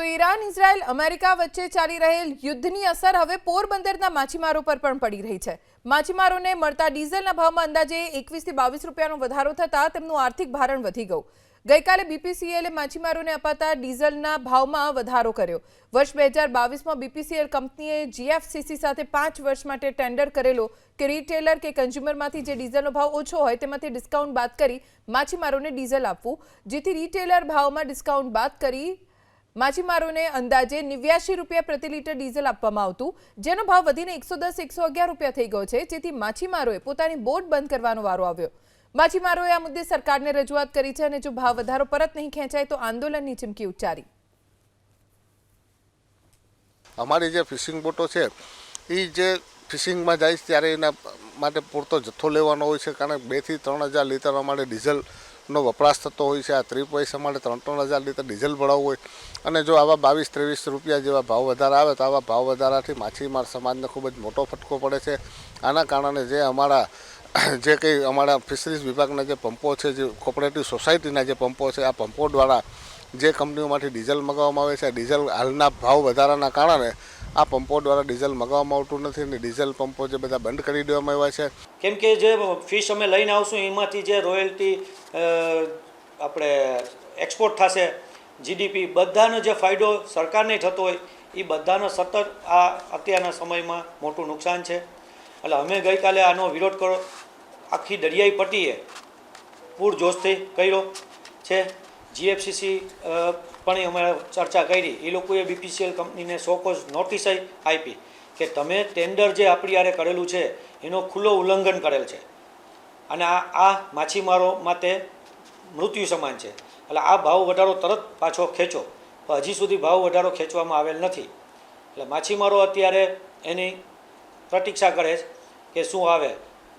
તો Iran Israel America વચ્ચે ચાલી રહેલ યુદ્ધની અસર હવે પોરબંદરના માછીમારો પર પણ પડી રહી છે। માછીમારોને મળતા ડીઝલના ભાવમાં અંદાજે 21 થી 22 રૂપિયાનો વધારો થતા તેમનું આર્થિક ભારણ વધી ગયું। ગઈકાલે બીપીસીએલે માછીમારોને અપાતા ડીઝલના ભાવમાં વધારો કર્યો। વર્ષ 2022માં બીપીસીએલ કંપનીએ જીએફસીસી સાથે 5 વર્ષ માટે ટેન્ડર કરેલો કે રિટેલર કે કન્ઝ્યુમરમાંથી જે ડીઝલનો ભાવ ઓછો હોય તેમાંથી ડિસ્કાઉન્ટ બાદ કરી માછીમારોને ડીઝલ આપવું, જેથી રિટેલર ભાવમાં ડિસ્કાઉન્ટ બાદ કરી માછીમારોને અંદાજે 89 રૂપિયા પ્રતિ લીટર ડીઝલ આપવામાં આવતું, જેનો ભાવ વધીને 110-111 રૂપિયા થઈ ગયો છે, જેથી માછીમારોએ પોતાની બોટ બંધ કરવાનો વારો આવ્યો। માછીમારોએ આ મુદ્દે સરકારને રજૂઆત કરી છે અને જો ભાવ વધારો પરત નહીં ખેંચાય તો આંદોલનની ચીમકી ઉચ્ચારી। અમારી જે ફિશિંગ બોટો છે એ જે ફિશિંગમાં જાય ત્યારે એના માટે પૂરતો જથ્થો લેવાનો હોય છે, કારણ 2 થી 3000 લીટર અમારે ડીઝલનો વપરાશ થતો હોય છે। આ 30 પૈસા માટે 3-3000 લીટર ડીઝલ ભરાવવું હોય અને જો આવા 22-23 રૂપિયા જેવા ભાવ વધારા આવે તો આવા ભાવ વધારાથી માછીમાર સમાજને ખૂબ જ મોટો ફટકો પડે છે। આના કારણે જે અમારા જે કંઈ અમારા ફિશરીઝ વિભાગના જે પંપો છે, જે કોઓપરેટિવ સોસાયટીના જે પંપો છે, આ પંપો દ્વારા જે કંપનીઓમાંથી ડીઝલ મગાવવામાં આવે છે, આ ડીઝલ હાલના ભાવ વધારાના કારણે આ પંપો દ્વારા ડીઝલ મગાવવામાં આવતું નથી અને ડીઝલ પંપો જે બધા બંધ કરી દેવામાં આવ્યા છે। કેમ કે જે ફિશ અમે લઈને આવશું એમાંથી જે રોયલ્ટી આપણે એક્સપોર્ટ થશે, જીડીપી બધાનો જે ફાયદો સરકારને થતો હોય એ બધાનો સતત આ અત્યારના સમયમાં મોટું નુકસાન છે। એટલે અમે ગઈકાલે આનો વિરોધ કરો આખી દરિયાઈ પટ્ટીએ પૂરજોશથી કર્યો છે। જીએફસીસી પણ અમે ચર્ચા કરી, એ લોકોએ બીપીસીએલ કંપનીને સોકોઝ નોટિસ આપી કે તમે ટેન્ડર જે આપણી યારે કરેલું છે એનો ખુલ્લો ઉલ્લંઘન કરેલ છે અને આ માછીમારો માટે મૃત્યુ સમાન છે। એટલે આ ભાવ વધારો તરત પાછો ખેંચો, પણ હજી સુધી ભાવ વધારો ખેંચવામાં આવેલ નથી। એટલે માછીમારો અત્યારે એની પ્રતીક્ષા કરે છે કે શું આવે।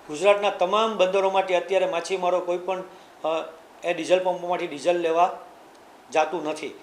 ગુજરાતના તમામ બંદરોમાંથી અત્યારે માછીમારો કોઈ પણ એ ડીઝલ પંપોમાંથી ડીઝલ લેવા જાતું નથી।